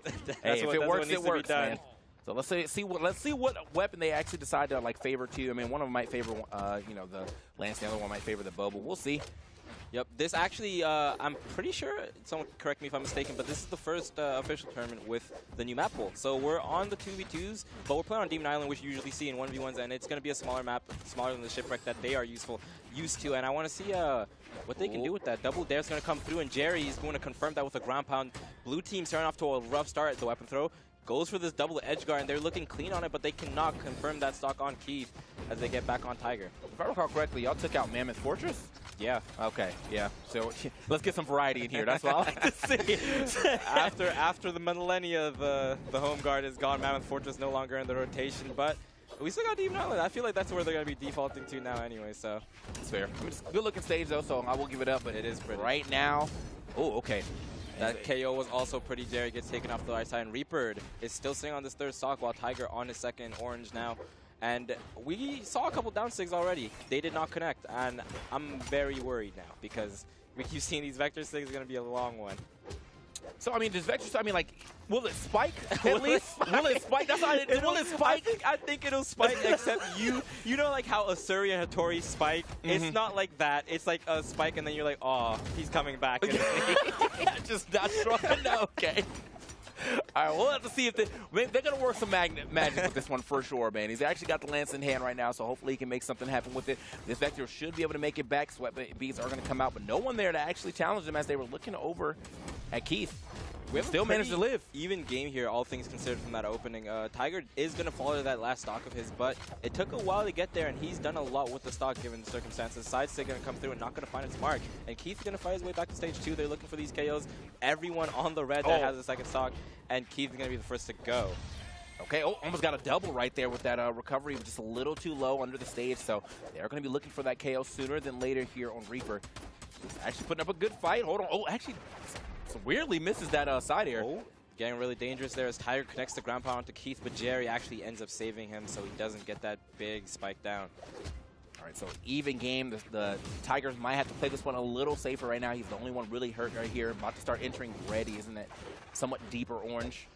right. Hey, if it works, it works, man. So let's see what weapon they actually decide to like favor too. I mean, one of them might favor you know, the lance, the other one might favor the bow, but we'll see. Yep, this actually, I'm pretty sure, someone correct me if I'm mistaken, but this is the first official tournament with the new map pool. So we're on the 2v2s, but we're playing on Demon Island, which you usually see in 1v1s, and it's going to be a smaller map, smaller than the shipwreck that they are used to. And I want to see what they can do with that. Double Dare's going to come through, and Jerry is going to confirm that with a ground pound. Blue team starting off to a rough start at the weapon throw. Goes for this double edge guard, and they're looking clean on it, but they cannot confirm that stock on Keith as they get back on Tiger. If I recall correctly, y'all took out Mammoth Fortress? Yeah. Okay, yeah. So let's get some variety in here. That's what I like to see. after the millennia, the home guard is gone. Mammoth Fortress no longer in the rotation, but we still got Demon Island. I feel like that's where they're going to be defaulting to now anyway, so. It's fair. I mean, it's a good-looking stage, though, so I will give it up, but it is pretty. Right now, oh, okay. That KO was also pretty. Jerry gets taken off the right side, and Reaper is still sitting on this third stock while Tiger on his second orange now. And we saw a couple down sigs already. They did not connect, and I'm very worried now because we keep seeing these Vector sigs. It's going to be a long one. So, I mean, does Vector, I mean, like, will it spike at least? Will it spike? That's not it. Will it spike? I think it'll spike, except you know, like how Asuri and Hattori spike? It's not like that. It's like a spike, and then you're like, oh, he's coming back. Just not strong. No, okay. All right, we'll have to see if they're going to work some magic with this one for sure, man. He's actually got the lance in hand right now, so hopefully he can make something happen with it. This Vector should be able to make it back. Sweat beads are going to come out, but no one there to actually challenge him as they were looking over at Keith. We still managed to live. Even game here, all things considered from that opening. Tiger is going to follow that last stock of his, but it took a while to get there, and he's done a lot with the stock given the circumstances. Side stick going to come through and not going to find its mark. And Keith's going to fight his way back to stage 2. They're looking for these KOs. Everyone on the red that has a second stock, and Keith's going to be the first to go. Okay, oh, almost got a double right there with that recovery, just a little too low under the stage, so they're going to be looking for that KO sooner than later here on Reaper. He's actually putting up a good fight. Hold on. Oh, actually, weirdly misses that side air. Oh, getting really dangerous there as Tiger connects the ground pound onto Keith, but Jerry actually ends up saving him so he doesn't get that big spike down. All right, so even game. The Tigers might have to play this one a little safer right now. He's the only one really hurt right here. About to start entering red, isn't it? Somewhat deeper orange.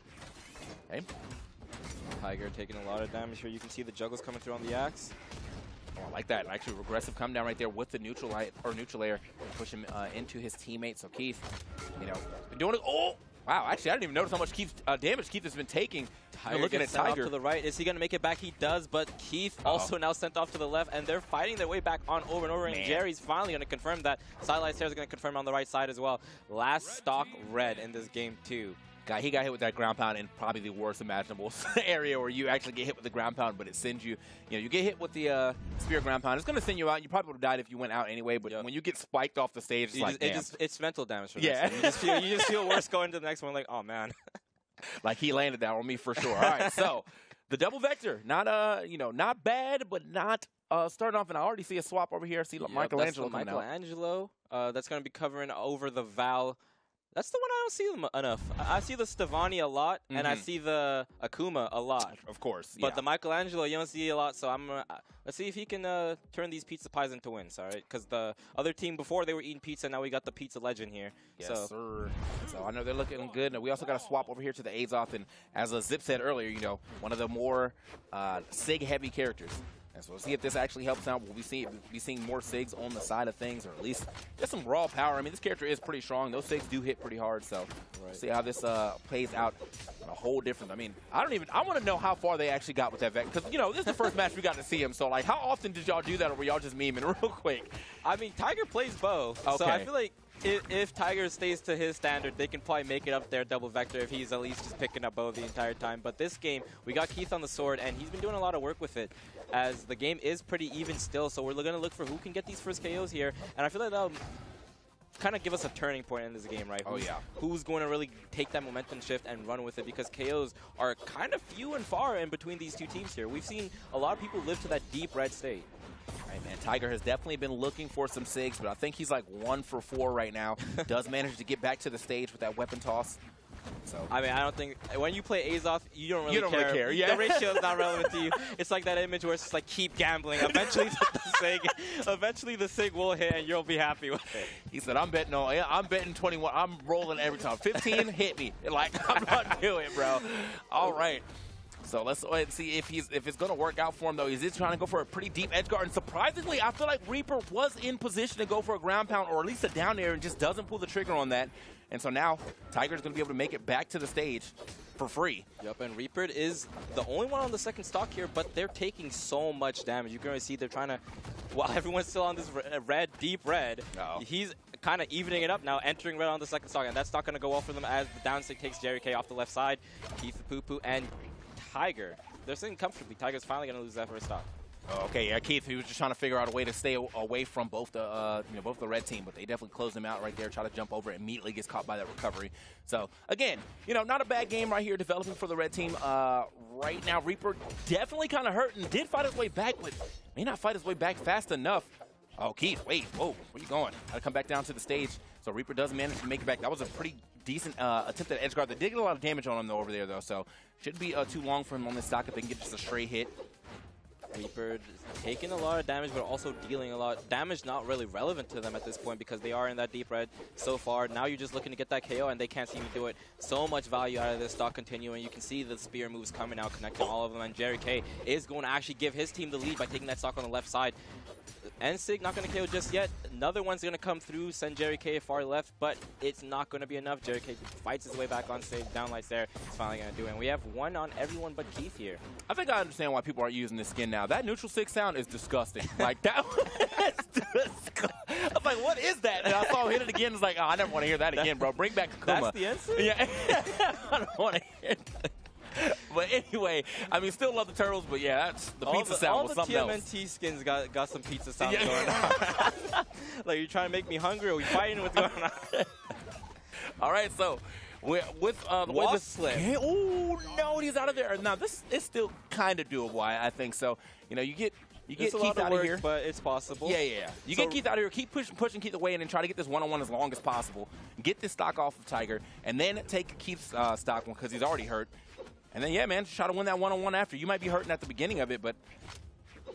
Okay. Tiger taking a lot of damage here. You can see the juggles coming through on the axe. Oh, I like that. Actually, regressive come down right there with the neutral layer, push him into his teammate. So Keith, you know, been doing it. Oh, wow! Actually, I didn't even notice how much damage Keith has been taking. Tiger looking at Tiger off to the right. Is he going to make it back? He does, but Keith also now sent off to the left, and they're fighting their way back on over and over. And Jerry's finally going to confirm that. Sidelight Stairs is going to confirm on the right side as well. Last stock red in this game too. He got hit with that ground pound in probably the worst imaginable area where you actually get hit with the ground pound, but it sends you, you get hit with the spear ground pound. It's going to send you out. You probably would have died if you went out anyway, but when you get spiked off the stage, it's mental damage for this. You just feel worse going to the next one, like, oh, man. Like, he landed that on me for sure. All right, so the double Vector, not not bad, but not starting off, and I already see a swap over here. I see Michelangelo coming out. Michelangelo, that's going to be covering over the Val. That's the one I don't see enough. I see the Stevani a lot, and I see the Akuma a lot. Of course, But the Michelangelo, you don't see a lot, so let's see if he can turn these pizza pies into wins, all right? Because the other team before, they were eating pizza, now we got the pizza legend here. Yes, sir. So I know they're looking good. And we also got to swap over here to the Azoth, and as Zip said earlier, one of the more SIG-heavy characters. And so we'll see if this actually helps out. We'll be seeing more SIGs on the side of things, or at least just some raw power. I mean, this character is pretty strong. Those SIGs do hit pretty hard, so we'll see how this plays out. A whole different. I mean, I want to know how far they actually got with that Vector, because this is the first match we got to see him. So like, how often did y'all do that, or were y'all just memeing real quick? I mean, Tiger plays bow, so I feel like if Tiger stays to his standard, they can probably make it up there double Vector if he's at least just picking up bow the entire time. But this game, we got Keith on the sword, and he's been doing a lot of work with it, as the game is pretty even still. So we're going to look for who can get these first KOs here, and I feel like that'll kind of give us a turning point in this game, right? Who's going to really take that momentum shift and run with it, because KOs are kind of few and far in between these two teams here. We've seen a lot of people live to that deep red state. Right, man. Tiger has definitely been looking for some SIGs, but I think he's like 1 for 4 right now. Does manage to get back to the stage with that weapon toss. So I mean, I don't think when you play Azoth, you don't really care. Yeah. The ratio is not relevant to you. It's like that image where it's just like keep gambling. Eventually, the Sig. Eventually the Sig will hit and you'll be happy with it. He said, I'm betting 21. I'm rolling every time. 15, hit me. Like, I'm not doing it, bro. All right. So let's go ahead and see if it's going to work out for him, though. He's just trying to go for a pretty deep edge guard. And surprisingly, I feel like Reaper was in position to go for a ground pound or at least a down air and just doesn't pull the trigger on that. And so now Tiger's going to be able to make it back to the stage for free. Yep, and Reaper is the only one on the second stock here, but they're taking so much damage. You can really see they're trying to, while everyone's still on this red, deep red, he's kind of evening it up now, entering red on the second stock, and that's not going to go well for them as the down stick takes jerryK off the left side. KeithThePooPoo and Tiger, they're sitting comfortably. Tiger's finally going to lose that first stock. Okay, yeah, Keith, he was just trying to figure out a way to stay away from both the both the red team, but they definitely closed him out right there. Try to jump over, immediately gets caught by that recovery. So again, not a bad game right here developing for the red team. Right now, Reaper definitely kind of hurt and did fight his way back, but may not fight his way back fast enough. Oh, Keith, wait, whoa, where you going? Gotta come back down to the stage. So Reaper does manage to make it back. That was a pretty decent attempt at edge guard. They did get a lot of damage on him though over there though, so shouldn't be too long for him on this stock if they can get just a straight hit. Reaper taking a lot of damage, but also dealing a lot. Damage not really relevant to them at this point because they are in that deep red so far. Now you're just looking to get that KO, and they can't seem to do it. So much value out of this stock continuing. You can see the spear moves coming out, connecting all of them, and jerryK is going to actually give his team the lead by taking that stock on the left side. And Sig not going to KO just yet. Another one's going to come through, send jerryK far left, but it's not going to be enough. jerryK fights his way back on stage, downlights there. It's finally going to do it. And we have one on everyone but Keith here. I think I understand why people aren't using this skin now. That neutral 6 sound is disgusting. Like, that was disgusting. I was like, what is that? And I saw him hit it again. It's like, oh, I never want to hear that again, bro. Bring back Akuma. That's the answer? Yeah. I don't want to hear that. But anyway, I mean, still love the turtles, but yeah, that's the pizza sound was something else. All the TMNT skins got some pizza sound going on. Like, you're trying to make me hungry, or we fighting? What's going on? All right, so with the way this slip. Oh no, he's out of there. Now this is still kind of doable, I think. So you get Keith out of here, but it's possible. Yeah. You get Keith out of here, keep pushing Keith away, and then try to get this one-on-one as long as possible. Get this stock off of Tiger, and then take Keith's stock one because he's already hurt. And then, yeah, man, just try to win that one-on-one after. You might be hurting at the beginning of it, but,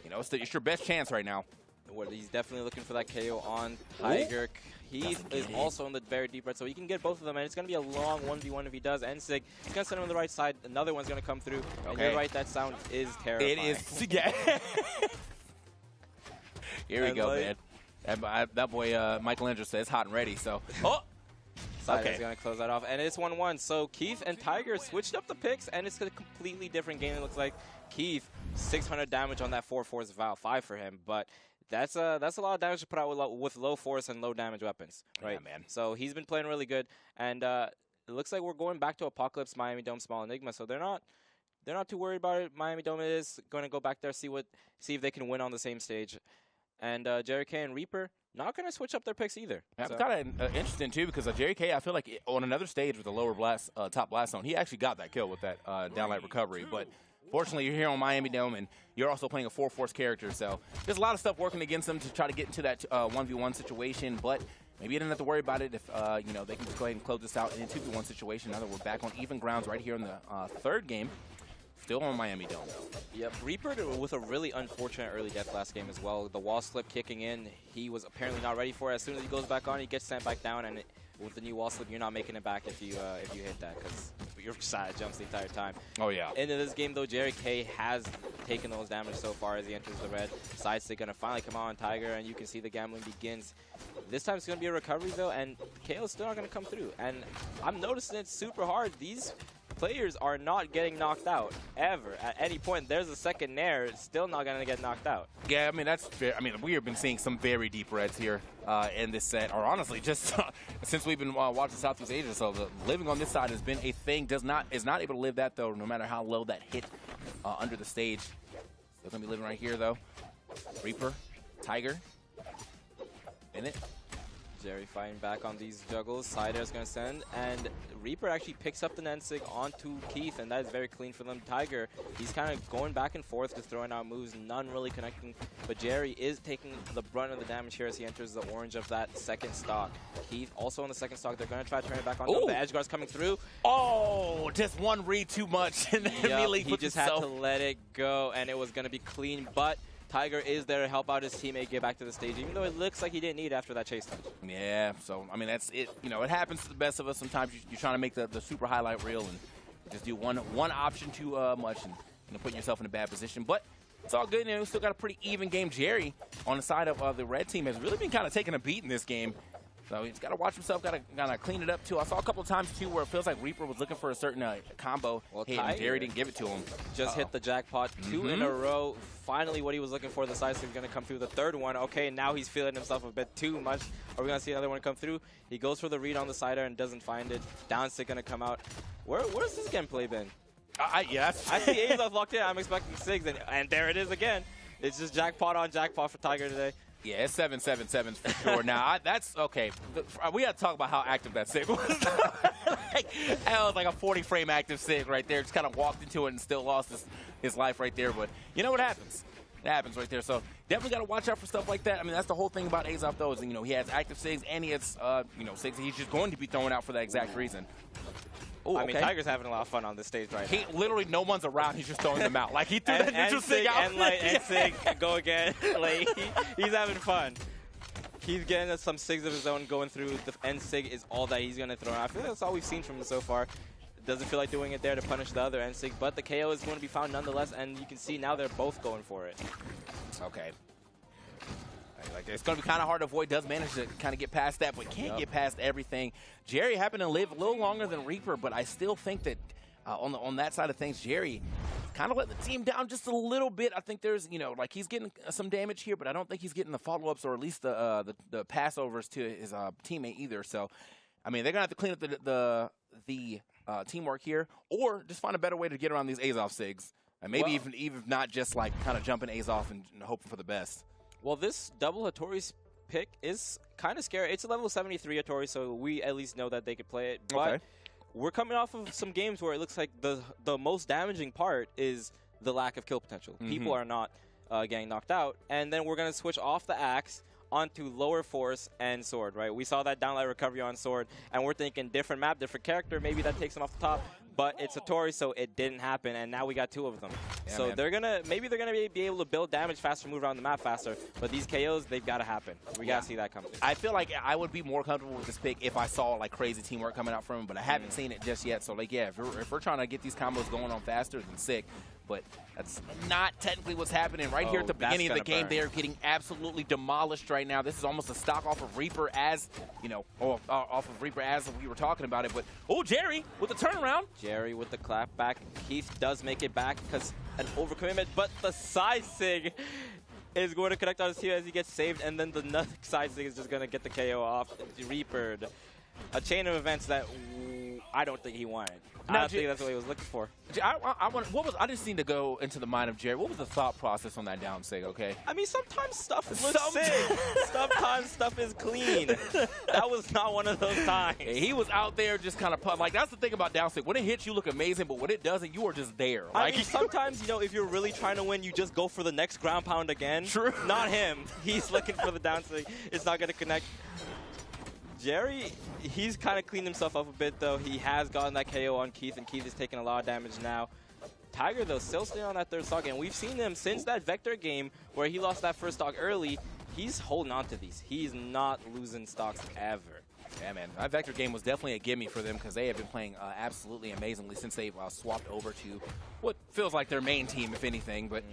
it's your best chance right now. Well, he's definitely looking for that KO on Tiger. He is also in the very deep red, so he can get both of them, and it's going to be a long 1v1 if he does. And Sig, he's going to send him on the right side. Another one's going to come through. Okay. And you're right, that sound is terrifying. It is, yeah. Here we go, man. That boy, Michelangelo says hot and ready, so. Oh! Side is going to close that off, and it's 1-1. So Keith and Tiger switched up the picks, and it's a completely different game. It looks like Keith 600 damage on that 4-4's Val 5 for him, but that's a lot of damage to put out with low force and low damage weapons, right? Yeah, man. So he's been playing really good, and it looks like we're going back to Apocalypse, Miami Dome, Small Enigma. So they're not too worried about it. Miami Dome is going to go back there, see if they can win on the same stage, and jerryK and Reaper not going to switch up their picks either. That's kind of interesting, too, because jerryK, I feel like on another stage with a lower top blast zone, he actually got that kill with that downlight recovery. But fortunately, you're here on Miami Dome, and you're also playing a 4-force character. So there's a lot of stuff working against them to try to get into that 1v1 situation. But maybe you didn't have to worry about it if, they can just go ahead and close this out in a 2v1 situation. Now that we're back on even grounds right here in the third game. Still on Miami Dome. Yep, Reaper with a really unfortunate early death last game as well. The wall slip kicking in, he was apparently not ready for it. As soon as he goes back on, he gets sent back down, and with the new wall slip, you're not making it back if you hit that because your side jumps the entire time. Oh, yeah. Into this game, though, jerryK has taken those damage so far as he enters the red. Side stick going to finally come out on Tiger, and you can see the gambling begins. This time it's going to be a recovery, though, and KO is still not going to come through. And I'm noticing it's super hard. These players are not getting knocked out ever at any point. There's a second nair, it's still not going to get knocked out. Yeah, I mean, that's fair. I mean, we have been seeing some very deep reds here in this set, or honestly, just since we've been watching Southeast Asia. So the living on this side has been a thing. Is not able to live that, though, no matter how low that hit under the stage. Still going to be living right here, though. Reaper, Tiger, Bennett. Jerry fighting back on these juggles. Side air is going to send, and Reaper actually picks up the Nensig onto Keith, and that is very clean for them. Tiger, he's kind of going back and forth, just throwing out moves, none really connecting, but Jerry is taking the brunt of the damage here as he enters the orange of that second stock. Keith also on the second stock. They're going to try to turn it back on. The edge guard's coming through. Oh, just one read too much, and then immediately he just had to let it go, and it was going to be clean, but Tiger is there to help out his teammate get back to the stage, even though it looks like he didn't need it after that chase touch. Yeah, so, I mean, that's it. You know, it happens to the best of us. Sometimes you're trying to make the super highlight reel and just do one option too much and putting yourself in a bad position. But it's all good. You know, we still got a pretty even game. Jerry, on the side of the red team, has really been kind of taking a beat in this game. So he's got to watch himself, got to kind of clean it up, too. I saw a couple of times, too, where it feels like Reaper was looking for a certain combo hit, and Jerry didn't give it to him. Just hit the jackpot 2 in a row. Finally, what he was looking for, the side stick is going to come through. The third one, okay, now he's feeling himself a bit too much. Are we going to see another one come through? He goes for the read on the sider and doesn't find it. Down stick going to come out. Where's this gameplay been? Yes. I see Azoth locked in. I'm expecting Sigs, and there it is again. It's just jackpot on jackpot for Tiger today. Yeah, it's 7-7-7s for sure. Now, that's okay. We got to talk about how active that SIG was. That was like a 40-frame active SIG right there. Just kind of walked into it and still lost his life right there. But you know what happens? It happens right there. So definitely got to watch out for stuff like that. I mean, that's the whole thing about Azoth, though, is, you know, he has active SIGs and he has, SIGs he's just going to be throwing out for that exact reason. Ooh, I mean, Tiger's having a lot of fun on this stage right now. Literally, no one's around. He's just throwing them out. Like, he threw that neutral SIG out. And light and SIG, go again. Like, he's having fun. He's getting some SIGs of his own going through. The end SIG is all that he's going to throw. I feel like that's all we've seen from him so far. Doesn't feel like doing it there to punish the other end SIG, but the KO is going to be found nonetheless, and you can see now they're both going for it. Okay. Like, it's going to be kind of hard to avoid. Does manage to kind of get past that, but can't get past everything. Jerry happened to live a little longer than Reaper, but I still think that on that side of things, Jerry kind of let the team down just a little bit. I think there's, like he's getting some damage here, but I don't think he's getting the follow-ups or at least the passovers to his teammate either. So, I mean, they're going to have to clean up the teamwork here or just find a better way to get around these Azoth SIGs. And maybe even not just like kind of jumping Azoth and hoping for the best. Well, this double Hattori's pick is kind of scary. It's a level 73 Hattori, so we at least know that they could play it. But we're coming off of some games where it looks like the most damaging part is the lack of kill potential. People are not getting knocked out. And then we're going to switch off the axe onto lower force and sword, right? We saw that downlight recovery on sword, and we're thinking different map, different character. Maybe that takes him off the top. But it's Hattori, so it didn't happen, and now we got 2 of them. Yeah, so maybe they're gonna be able to build damage faster, move around the map faster. But these KOs, they've got to happen. We gotta see that coming. I feel like I would be more comfortable with this pick if I saw like crazy teamwork coming out from him, but I haven't seen it just yet. So like, yeah, if we're trying to get these combos going on faster, then sick. But that's not technically what's happening right here at the beginning of the game. They are getting absolutely demolished right now. This is almost a stock off of Reaper as, off of Reaper as we were talking about it. But, Jerry with the turnaround. Jerry with the clap back. Keith does make it back because an overcommitment, but the side SIG is going to connect on his team as he gets saved, and then the next side SIG is just going to get the KO off Reaper. A chain of events that I don't think he wanted. I don't think that's what he was looking for. I just need to go into the mind of Jerry. What was the thought process on that down SIG, okay? I mean, sometimes stuff looks sick. Sometimes stuff is clean. That was not one of those times. He was out there just kind of like, that's the thing about down SIG. When it hits, you look amazing, but when it doesn't, you are just there. I mean, sometimes, if you're really trying to win, you just go for the next ground pound again. True. Not him. He's looking for the down SIG. It's not going to connect. Jerry, he's kind of cleaned himself up a bit, though. He has gotten that KO on Keith, and Keith is taking a lot of damage now. Tiger, though, still staying on that third stock, and we've seen him since that Vector game where he lost that first stock early. He's holding on to these. He's not losing stocks ever. Yeah, man. That Vector game was definitely a gimme for them because they have been playing absolutely amazingly since they've swapped over to what feels like their main team, if anything. But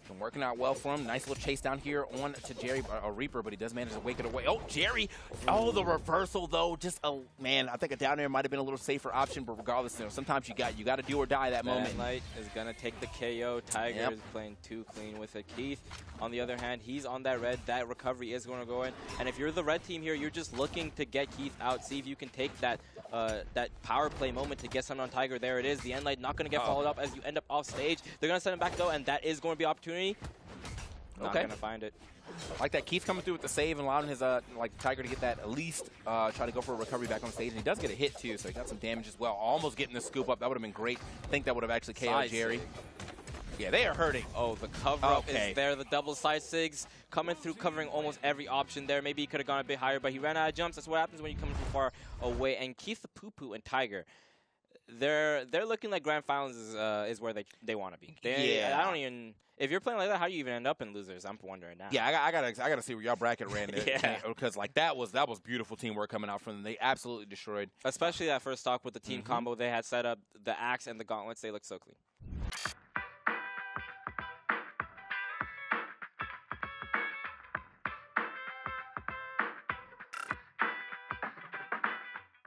been working out well for him. Nice little chase down here on to Jerry, Reaper, but he does manage to wake it away. Oh, Jerry! Oh, the reversal though. Just man, I think a down air might have been a little safer option, but regardless, sometimes you got to do or die that moment. Light is gonna take the KO. Tiger is playing too clean with it. Keith, on the other hand, he's on that red. That recovery is going to go in, and if you're the red team here, you're just looking to get Keith out. See if you can take that that power play moment to get something on Tiger. There it is. The end light not going to get followed up as you end up off stage. They're going to send him back though, and that is going to be opportunity. Not going to find it. Like that, Keith coming through with the save and allowing his Tiger to get that at least try to go for a recovery back on stage. And he does get a hit too, so he got some damage as well. Almost getting the scoop up. That would have been great. I think that would have actually KO'd Jerry. Yeah, they are hurting. Oh, the cover-up is there. The double side SIGs coming through, covering almost every option there. Maybe he could have gone a bit higher, but he ran out of jumps. That's what happens when you come too far away. And KeithThePooPoo and Tiger, they're looking like grand finals is where they want to be. Yeah. I don't even. If you're playing like that, how do you even end up in losers? I'm wondering now. Yeah, I gotta see where y'all bracket ran there. Yeah. Because like that was beautiful teamwork coming out from them. They absolutely destroyed. Especially that first stock with the team combo they had set up, the axe and the gauntlets. They look so clean.